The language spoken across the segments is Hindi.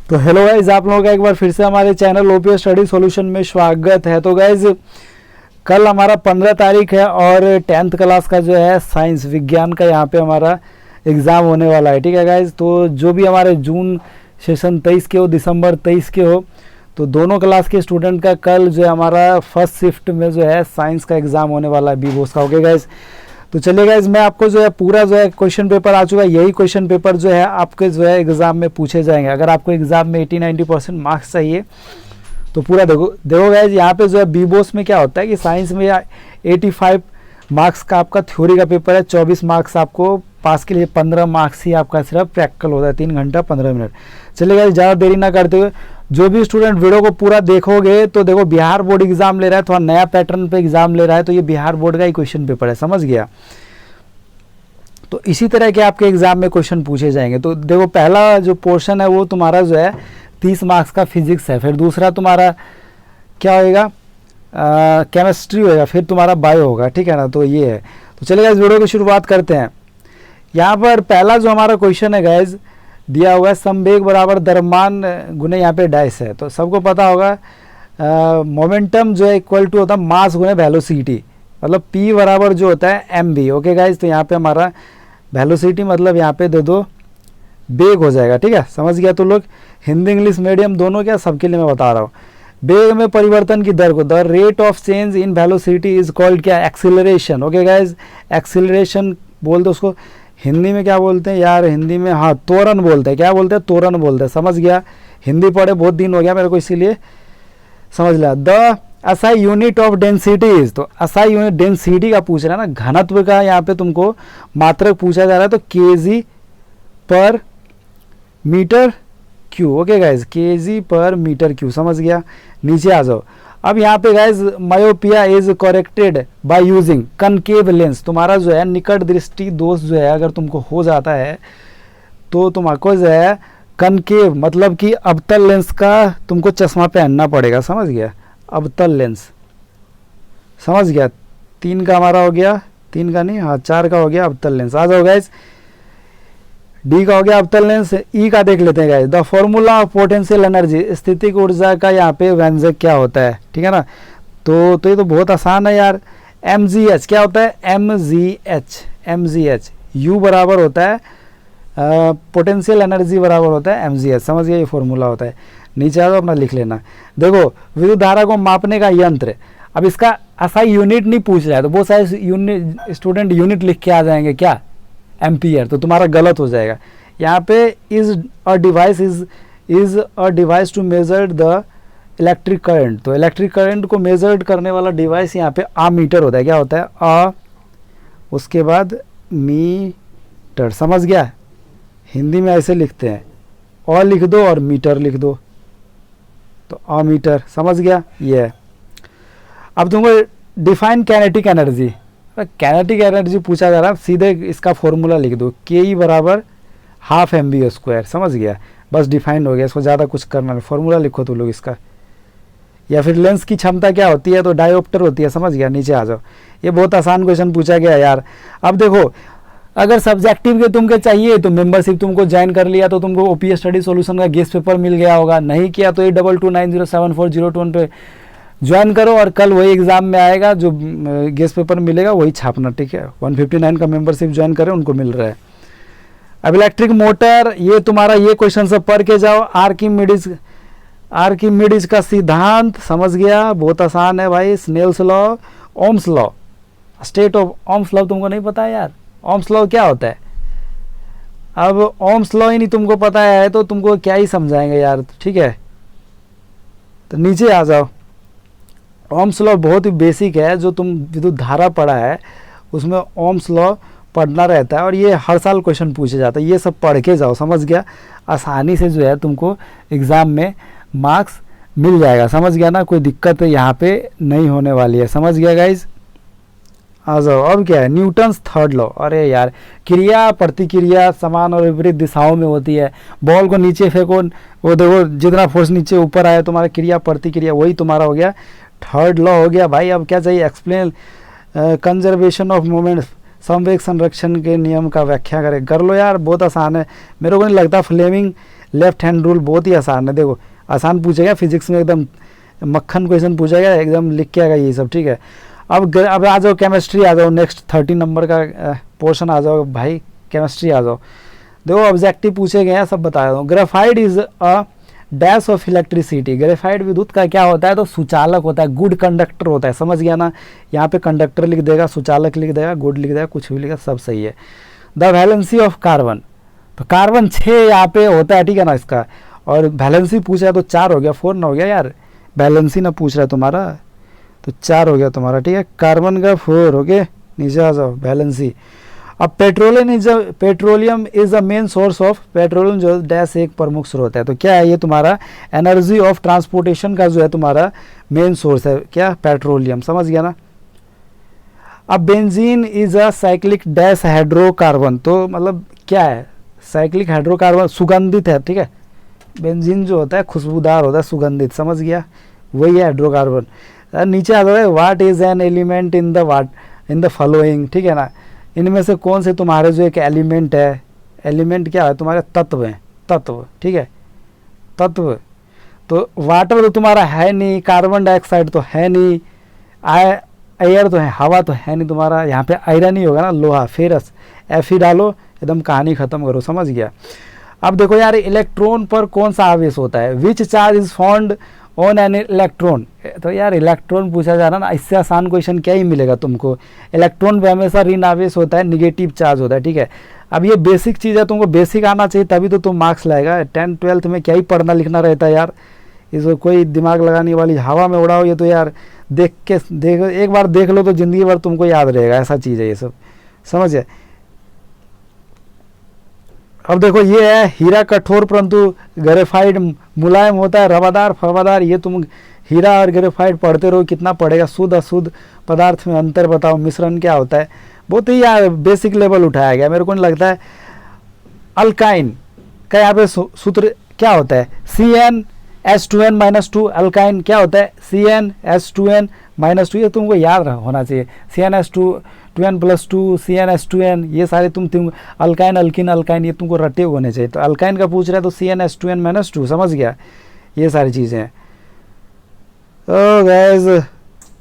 तो हेलो गाइज, आप लोगों का एक बार फिर से हमारे चैनल ओपीएस स्टडी सॉल्यूशन में स्वागत है। तो गाइज कल हमारा 15 तारीख है और 10th क्लास का जो है साइंस विज्ञान का यहाँ पे हमारा एग्ज़ाम होने वाला है। ठीक है गाइज, तो जो भी हमारे जून सेशन 23 के हो, दिसंबर 23 के हो, तो दोनों क्लास के स्टूडेंट का कल जो है हमारा फर्स्ट शिफ्ट में जो है साइंस का एग्ज़ाम होने वाला है बीबोस का। ओके गाइज, तो चलिए गाइज, मैं आपको जो है पूरा जो है क्वेश्चन पेपर आ चुका है। यही क्वेश्चन पेपर जो है आपके जो है एग्ज़ाम में पूछे जाएंगे। अगर आपको एग्ज़ाम में 80-90% मार्क्स चाहिए तो पूरा देखो गाइज, यहाँ पे जो है बीबोस में क्या होता है कि साइंस में 85 मार्क्स का आपका थ्योरी का पेपर है, 24 मार्क्स आपको पास के लिए, 15 मार्क्स ही आपका सिर्फ प्रैक्टिकल होता है, 3 घंटा 15 मिनट। चलिए गाइज, ज़्यादा देरी ना करते हुए जो भी स्टूडेंट वीडियो को पूरा देखोगे तो देखो बिहार बोर्ड एग्जाम ले रहा है, थोड़ा नया पैटर्न पे एग्जाम ले रहा है, तो ये बिहार बोर्ड का ही क्वेश्चन पेपर है, समझ गया। तो इसी तरह के आपके एग्जाम में क्वेश्चन पूछे जाएंगे। तो देखो पहला जो पोर्शन है वो तुम्हारा जो है 30 मार्क्स का फिजिक्स है, फिर दूसरा तुम्हारा क्या होएगा, केमिस्ट्री होएगा, फिर तुम्हारा बायो होगा। ठीक है ना, तो ये है। तो चलिए इस वीडियो की शुरुआत करते हैं। यहाँ पर पहला जो हमारा क्वेश्चन है गाइज दिया हुआ है, संवेग बराबर द्रव्यमान गुने यहाँ पे डाइस है। तो सबको पता होगा मोमेंटम जो है इक्वल टू होता है मास गुने वेलोसिटी, मतलब P बराबर जो होता है mv। ओके गाइज, तो यहाँ पे हमारा वेलोसिटी मतलब यहाँ पे दे दो बेग हो जाएगा। ठीक है, समझ गया। तो लोग हिंदी इंग्लिश मीडियम दोनों क्या, सबके लिए मैं बता रहा हूँ। बेग में परिवर्तन की दर को, the rate of change in velocity is called क्या, एक्सीलरेशन। ओके गाइज, एक्सीलरेशन बोल दो उसको। हिंदी में क्या बोलते हैं यार, हिंदी में हाँ त्वरण बोलते हैं। क्या बोलते हैं, त्वरण बोलते हैं, समझ गया। हिंदी पढ़े बहुत दिन हो गया मेरे को, इसीलिए समझ लिया। The SI unit of densities, तो एसआई यूनिट डेंसिटी का पूछ रहा है ना, घनत्व का यहाँ पे तुमको मात्रक पूछा जा रहा है, तो KG per metre cube. Okay guys, KG per metre cube, समझ गया। नीचे आ जाओ। अब यहाँ पे guys myopia is corrected by using concave lens. तुम्हारा जो है निकट दृष्टि दोष जो है अगर तुमको हो जाता है तो तुमको जो है कनकेव मतलब कि अवतल लेंस का तुमको चश्मा पहनना पड़ेगा, समझ गया। अवतल लेंस, समझ गया। 3 का हमारा हो गया, 3 का नहीं, हाँ 4 का हो गया अवतल लेंस। आ जाओ गाइज, डी का हो गया अवतल लेंस। ई का देख लेते हैं guys, the formula of potential energy, स्थितिक ऊर्जा का यहाँ पे व्यंजक क्या होता है। ठीक है ना, तो ये तो बहुत आसान है यार। mgh क्या होता है, mgh u बराबर होता है पोटेंशियल एनर्जी बराबर होता है mgh, समझ गया। ये फॉर्मूला होता है। नीचे आ जाओ, अपना लिख लेना। देखो विद्युत धारा को मापने का यंत्र, अब इसका ऐसा यूनिट नहीं पूछ रहा है, तो बहुत सारे यूनिट स्टूडेंट यूनिट लिख के आ जाएंगे क्या, एम्पियर, तो तुम्हारा गलत हो जाएगा। यहाँ पे is a device to measure the electric current, तो इलेक्ट्रिक करंट को मेजर करने वाला डिवाइस यहाँ पे मीटर होता है। क्या होता है, उसके बाद मीटर, समझ गया। हिंदी में ऐसे लिखते हैं, लिख दो और मीटर लिख दो, तो मीटर, समझ गया। ये है। अब तुमको define kinetic energy, kinetic energy पूछा जा रहा है, सीधे इसका फॉर्मूला लिख दो, के बराबर ½ mv², समझ गया। बस डिफाइन हो गया, इसको ज़्यादा कुछ करना नहीं, फॉर्मूला लिखो तो लोग इसका। या फिर लेंस की क्षमता क्या होती है, तो डायोप्टर होती है, समझ गया। नीचे आ जाओ। ये बहुत आसान क्वेश्चन पूछा गया यार। अब देखो, अगर सब्जेक्टिव के तुमको चाहिए तो मेंबरशिप तुमको ज्वाइन कर लिया तो तुमको ओपीएस स्टडी सॉल्यूशन का गेस्ट पेपर मिल गया होगा। नहीं किया तो 8229074021 पे ज्वाइन करो और कल वही एग्जाम में आएगा, जो गेस्ट पेपर मिलेगा वही छापना। ठीक है, 159 का मेंबरशिप ज्वाइन करें, उनको मिल रहा है। अब इलेक्ट्रिक मोटर, ये तुम्हारा ये क्वेश्चन सब पढ़ के जाओ। आर्किमिडीज का सिद्धांत, समझ गया, बहुत आसान है भाई। Snell's law, Ohm's law, state of Ohm's law तुमको नहीं पता है यार, ओम्स लॉ क्या होता है। अब ओम्स लॉ ही नहीं तुमको पता है तो तुमको क्या ही समझाएंगे यार। ठीक है, तो नीचे आ जाओ। ओम्स लॉ बहुत ही बेसिक है, जो तुम विद्युत धारा पढ़ा है उसमें ओम्स लॉ पढ़ना रहता है और ये हर साल क्वेश्चन पूछे जाता है। ये सब पढ़ के जाओ, समझ गया। आसानी से जो है तुमको एग्ज़ाम में मार्क्स मिल जाएगा, समझ गया ना। कोई दिक्कत यहाँ पे नहीं होने वाली है, समझ गया गाइज। आ जाओ। अब क्या है, न्यूटन्स थर्ड लॉ। अरे यार, क्रिया प्रतिक्रिया समान और विपरीत दिशाओं में होती है। बॉल को नीचे फेंको, वो देखो जितना फोर्स नीचे ऊपर आया, तुम्हारा क्रिया प्रतिक्रिया वही तुम्हारा हो गया, थर्ड लॉ हो गया भाई। अब क्या चाहिए, एक्सप्लेन कंजर्वेशन ऑफ मोमेंट, संवेग संरक्षण के नियम का व्याख्या करें। कर लो यार, बहुत आसान है। मेरे को नहीं लगता फ्लेमिंग लेफ्ट हैंड रूल बहुत ही आसान है, देखो आसान पूछेगा, फिजिक्स में एकदम मक्खन क्वेश्चन पूछेगा, एकदम लिख के आएगा ये सब, ठीक है। अब आ जाओ केमिस्ट्री, आ जाओ नेक्स्ट 30 नंबर का पोर्शन आ जाओ भाई, केमिस्ट्री आ जाओ। देखो ऑब्जेक्टिव पूछे गए हैं, सब बता रहा हूँ। Graphite is a dash of electricity, graphite विद्युत का क्या होता है, तो सुचालक होता है, गुड कंडक्टर होता है, समझ गया ना। यहाँ पे कंडक्टर लिख देगा, सुचालक लिख देगा, गुड लिख देगा, कुछ भी लिखा, सब सही है। द वैलेंसी ऑफ कार्बन, तो कार्बन 6 यहाँ पे होता है, ठीक है ना इसका। और वैलेंसी पूछा है तो 4 हो गया, 4 ना हो गया यार, वैलेंसी ना पूछ रहा है तुम्हारा, तो 4 हो गया तुम्हारा, ठीक है। कार्बन का 4, ओके, नीचे आ जाओ, वैलेंसी। अब petroleum is a main source of, petroleum जो डैश एक प्रमुख स्रोत है, तो क्या है ये तुम्हारा एनर्जी ऑफ ट्रांसपोर्टेशन का जो है तुम्हारा मेन सोर्स है, क्या, पेट्रोलियम, समझ गया ना। अब benzene is a cyclic dash hydrocarbon, तो मतलब क्या है, साइक्लिक हाइड्रोकार्बन, सुगंधित है, ठीक है। बेंजीन जो होता है खुशबूदार होता है, सुगंधित, समझ गया, वही है हाइड्रोकार्बन। नीचे आ जाए, what is an element in the following, ठीक है ना, इनमें से कौन से तुम्हारे जो एक एलिमेंट है, एलिमेंट क्या है तुम्हारे, तत्व हैं, तत्व, ठीक है, तत्व। तो वाटर तो तुम्हारा है नहीं, कार्बन डाइऑक्साइड तो है नहीं, एयर तो है, हवा तो है नहीं तुम्हारा, यहाँ पे आयरन ही होगा ना, लोहा, फेरस, एफ डालो, एकदम कहानी खत्म करो, समझ गया। अब देखो यार, इलेक्ट्रॉन पर कौन सा आवेश होता है, which charge is found on an electron, तो यार इलेक्ट्रॉन पूछा जा रहा ना, इससे आसान क्वेश्चन क्या ही मिलेगा तुमको। इलेक्ट्रॉन पे हमेशा ऋण आवेश होता है, निगेटिव चार्ज होता है, ठीक है। अब ये बेसिक चीज़ है, तुमको बेसिक आना चाहिए तभी तो तुम मार्क्स लाएगा। 10th 12th में क्या ही पढ़ना लिखना रहता है यार, इसको कोई दिमाग लगाने वाली, हवा में उड़ाओ ये तो यार, देख एक बार देख लो तो ज़िंदगी भर तुमको याद रहेगा, ऐसा चीज़ है ये सब, समझ गए। अब देखो ये है हीरा कठोर परंतु ग्रेफाइट मुलायम होता है, रवादार फवादार, ये तुम हीरा और ग्रेफाइट पढ़ते रहो, कितना पढ़ेगा। शुद्ध अशुद्ध पदार्थ में अंतर बताओ, मिश्रण क्या होता है, बहुत ही यार बेसिक लेवल उठाया गया, मेरे को नहीं लगता है। अल्काइन का यहाँ पे सूत्र क्या होता है, CnH2n-2, अल्काइन क्या होता है, CnH2n-2, ये तुमको याद होना चाहिए, CnH2n+2, CnH2n, ये सारे तुम अल्काइन अल्किन अल्काइन ये तुमको रटे होने चाहिए। तो अल्काइन का पूछ रहा है तो CnH2n-2, समझ गया, ये सारी चीज़ें। तो गाइस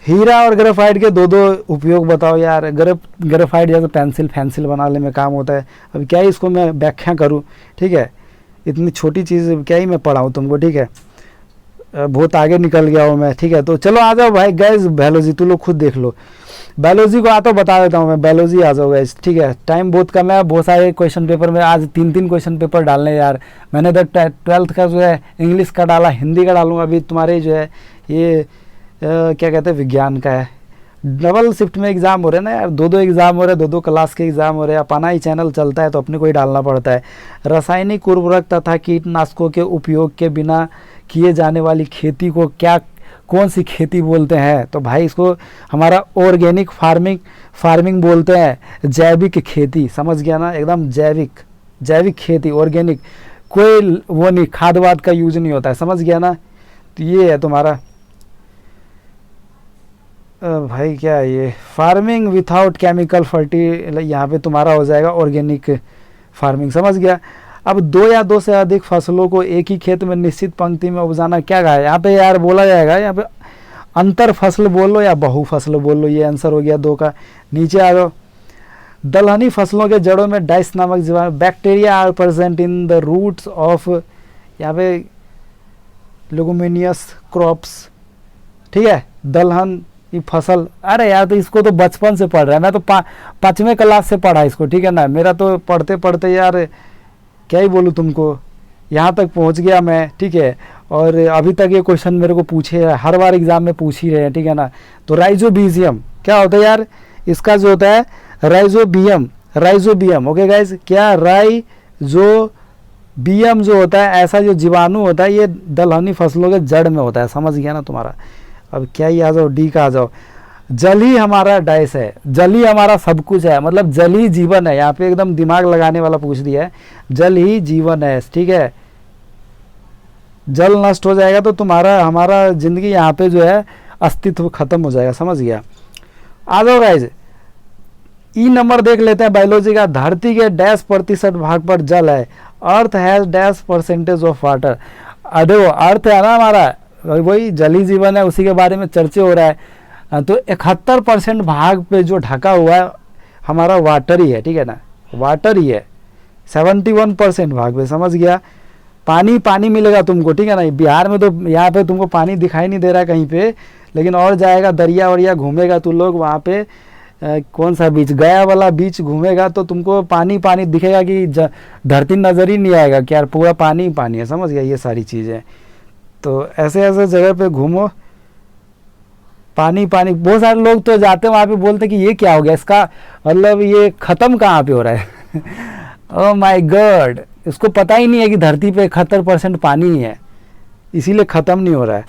हीरा और ग्रेफाइट के दो उपयोग बताओ यार। ग्रेफाइट जैसे पेंसिल बनाने में काम होता है। अब क्या ही इसको मैं व्याख्या करूं, ठीक है, इतनी छोटी चीज़ क्या ही मैं पढ़ाऊँ तुमको, ठीक है, बहुत आगे निकल गया हूँ मैं, ठीक है। तो चलो आ जाओ भाई गाइस, बायोलॉजी तुम लोग खुद देख लो, बायोलॉजी को तो बता देता हूँ मैं, बायोलॉजी आ जाओ गाइस, ठीक है। टाइम बहुत कम है, बहुत सारे क्वेश्चन पेपर में आज 3 क्वेश्चन पेपर डालने यार। मैंने तो 12th का जो है इंग्लिश का डाला, हिंदी का डालूंगा, अभी तुम्हारे जो है ये क्या कहते हैं विज्ञान का है। डबल शिफ्ट में एग्ज़ाम हो रहे हैं ना यार, 2 एग्ज़ाम हो रहे हैं, 2 क्लास के एग्ज़ाम हो रहे हैं, अपना ही चैनल चलता है तो अपने को ही डालना पड़ता है। रासायनिक उर्वरक तथा कीटनाशकों के उपयोग के बिना किए जाने वाली खेती को कौन सी खेती बोलते हैं, तो भाई इसको हमारा ऑर्गेनिक फार्मिंग बोलते हैं, जैविक खेती, समझ गया ना, एकदम जैविक खेती, ऑर्गेनिक, कोई वो नहीं, खाद वाद का यूज नहीं होता है, समझ गया ना। तो ये है तुम्हारा भाई क्या है ये, फार्मिंग विथआउट केमिकल फर्टिलाइजर, यहाँ पे तुम्हारा हो जाएगा ऑर्गेनिक फार्मिंग, समझ गया। अब 2 या 2 से अधिक फसलों को एक ही खेत में निश्चित पंक्ति में उपजाना क्या कहा है यहाँ पे यार, बोला जाएगा यहाँ पे अंतर फसल बोल लो या बहु फसल बोल लो, ये आंसर हो गया 2 का। नीचे आ जाओ, दलहनी फसलों के जड़ों में डाइस नामक जीवाणु, bacteria are present in the roots of, यहाँ पे लेगुमिनियस क्रॉप्स, ठीक है, दलहन की फसल। अरे यार तो इसको तो बचपन से पढ़ रहा है, मैं तो 5वीं क्लास से पढ़ा इसको, ठीक है ना। मेरा तो पढ़ते पढ़ते यार क्या ही बोलूँ तुमको, यहाँ तक पहुँच गया मैं, ठीक है। और अभी तक ये क्वेश्चन मेरे को पूछे हर बार एग्जाम में पूछ ही रहे हैं, ठीक है ना। तो राइजोबियम क्या होता है यार, इसका जो होता है राइजोबियम, ओके गाइज, क्या राइजोबियम जो होता है, ऐसा जो जीवाणु होता है ये दलहनी फसलों के जड़ में होता है, समझ गया ना तुम्हारा। अब क्या ही आ जाओ, डी का आ जाओ, जल ही हमारा डाइस है, जल ही हमारा सब कुछ है, मतलब जल ही जीवन है, यहाँ पे एकदम दिमाग लगाने वाला पूछ दिया है, जल ही जीवन है, ठीक है। जल नष्ट हो जाएगा तो हमारा जिंदगी यहाँ पे जो है अस्तित्व खत्म हो जाएगा, समझ गया। आ जाओ गाइज, ई नंबर देख लेते हैं बायोलॉजी का। धरती के डैश % भाग पर जल है अर्थ has dash percentage of water. देखो अर्थ है ना हमारा, वही जली जीवन है, उसी के बारे में चर्चा हो रहा है। तो 71% भाग पे जो ढका हुआ है हमारा वाटर ही है, ठीक है ना, वाटर ही है 71% भाग पे, समझ गया। पानी पानी मिलेगा तुमको, ठीक है ना। बिहार में तो यहाँ पे तुमको पानी दिखाई नहीं दे रहा है कहीं पे, लेकिन और जाएगा दरिया वरिया घूमेगा तू लोग वहाँ पे, कौन सा बीच, गया वाला बीच घूमेगा तो तुमको पानी पानी दिखेगा कि धरती नज़र ही नहीं आएगा कि यार पूरा पानी ही पानी है, समझ गया। ये सारी चीज़ें तो ऐसे ऐसे जगह पे घूमो, पानी पानी। बहुत सारे लोग तो जाते हैं वहाँ पे, बोलते कि ये क्या हो गया, इसका मतलब ये ख़त्म कहाँ पे हो रहा है ओह माय गॉड, इसको पता ही नहीं है कि धरती पे 71% पानी ही है, इसीलिए ख़त्म नहीं हो रहा है।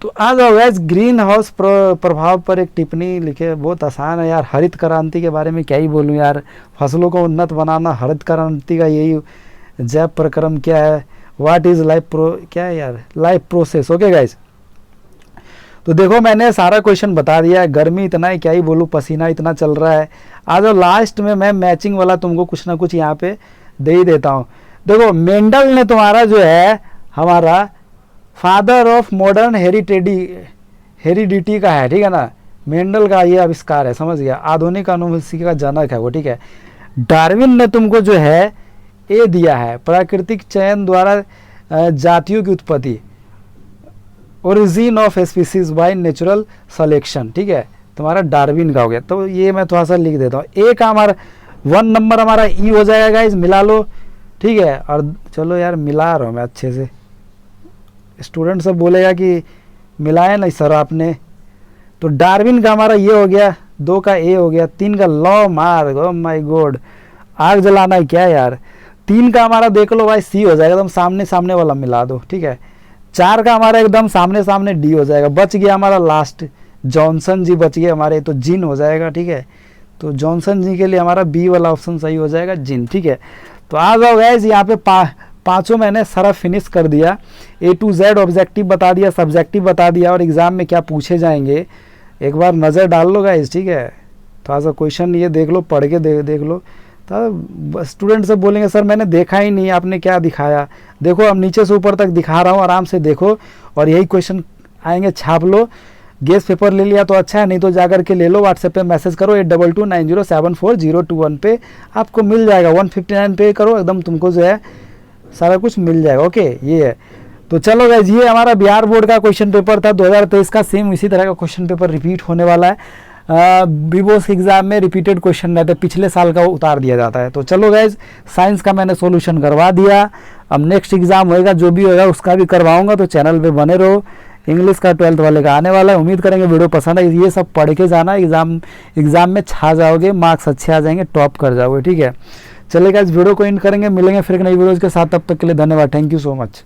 तो आज गैस ग्रीन हाउस प्रभाव पर एक टिप्पणी लिखे, बहुत आसान है यार। हरित क्रांति के बारे में क्या ही बोलूँ यार, फसलों को उन्नत बनाना, हरित क्रांति का यही जैव प्रक्रम क्या है, व्हाट इज़ लाइफ क्या है यार, लाइफ प्रोसेस। ओके गाइस, तो देखो मैंने सारा क्वेश्चन बता दिया है। गर्मी इतना है क्या ही बोलूँ, पसीना इतना चल रहा है। आज लास्ट में मैं मैचिंग वाला तुमको कुछ ना कुछ यहाँ पे दे ही देता हूँ। देखो मेंडल ने तुम्हारा जो है हमारा फादर ऑफ मॉडर्न हेरिडिटी का है, ठीक है ना, मेंडल का ये आविष्कार है, समझ गया। आधुनिक आनुवंशिकी का जनक है वो, ठीक है। डार्विन ने तुमको जो है ये दिया है, प्राकृतिक चयन द्वारा जातियों की उत्पत्ति, origin of species by natural selection, ठीक है, तुम्हारा डार्विन का हो गया। तो ये मैं थोड़ा सा लिख देता हूँ। एक हमारा 1 नंबर हमारा ई हो जाएगा गाइज, मिला लो, ठीक है। और चलो यार मिला रहा हूँ मैं अच्छे से, स्टूडेंट सब बोलेगा कि मिलाया नहीं सर आपने। तो डार्विन का हमारा ये हो गया, 2 का ए हो गया, 3 का लॉ मार्ग, ओ माय गॉड, आग जलाना है क्या यार। 3 का हमारा देख लो भाई सी हो जाएगा, एकदम सामने सामने वाला मिला दो, ठीक है। 4 का हमारा एकदम सामने सामने डी हो जाएगा। बच गया हमारा लास्ट जॉनसन जी बच गए हमारे, तो जिन हो जाएगा, ठीक है। तो जॉनसन जी के लिए हमारा बी वाला ऑप्शन सही हो जाएगा, जिन, ठीक है। तो आ जाओ गैस, यहाँ पे पाँचों मैंने सारा फिनिश कर दिया। A to Z ऑब्जेक्टिव बता दिया, सब्जेक्टिव बता दिया, और एग्ज़ाम में क्या पूछे जाएंगे एक बार नज़र डाल लो गाइस, ठीक है। थोड़ा सा क्वेश्चन ये देख लो, पढ़ के देख लो। तो स्टूडेंट सब बोलेंगे सर मैंने देखा ही नहीं, आपने क्या दिखाया। देखो अब नीचे से ऊपर तक दिखा रहा हूँ, आराम से देखो, और यही क्वेश्चन आएंगे, छाप लो। गेस पेपर ले लिया तो अच्छा है, नहीं तो जाकर के ले लो। व्हाट्सएप पे मैसेज करो 8229074021 पे, आपको मिल जाएगा। 159 पे करो, एकदम तुमको जो है सारा कुछ मिल जाएगा। ओके, ये है। तो चलो गाइस, ये हमारा बिहार बोर्ड का क्वेश्चन पेपर था 2023 का। सेम इसी तरह का क्वेश्चन पेपर रिपीट होने वाला है। बीबोस एग्जाम में रिपीटेड क्वेश्चन रहते, पिछले साल का उतार दिया जाता है। तो चलो गाइज, साइंस का मैंने सॉल्यूशन करवा दिया। अब नेक्स्ट एग्जाम होएगा, जो भी होगा उसका भी करवाऊंगा, तो चैनल पे बने रहो। इंग्लिश का 12th वाले का आने वाला है, उम्मीद करेंगे वीडियो पसंद है। ये सब पढ़ के जाना, एग्जाम में छा जाओगे, मार्क्स अच्छे आ जाएंगे, टॉप कर जाओगे, ठीक है। चलिए गाइज, वीडियो को एंड करेंगे, मिलेंगे फिर एक नई वीडियोज़ के साथ। तब तक के लिए धन्यवाद, थैंक यू सो मच।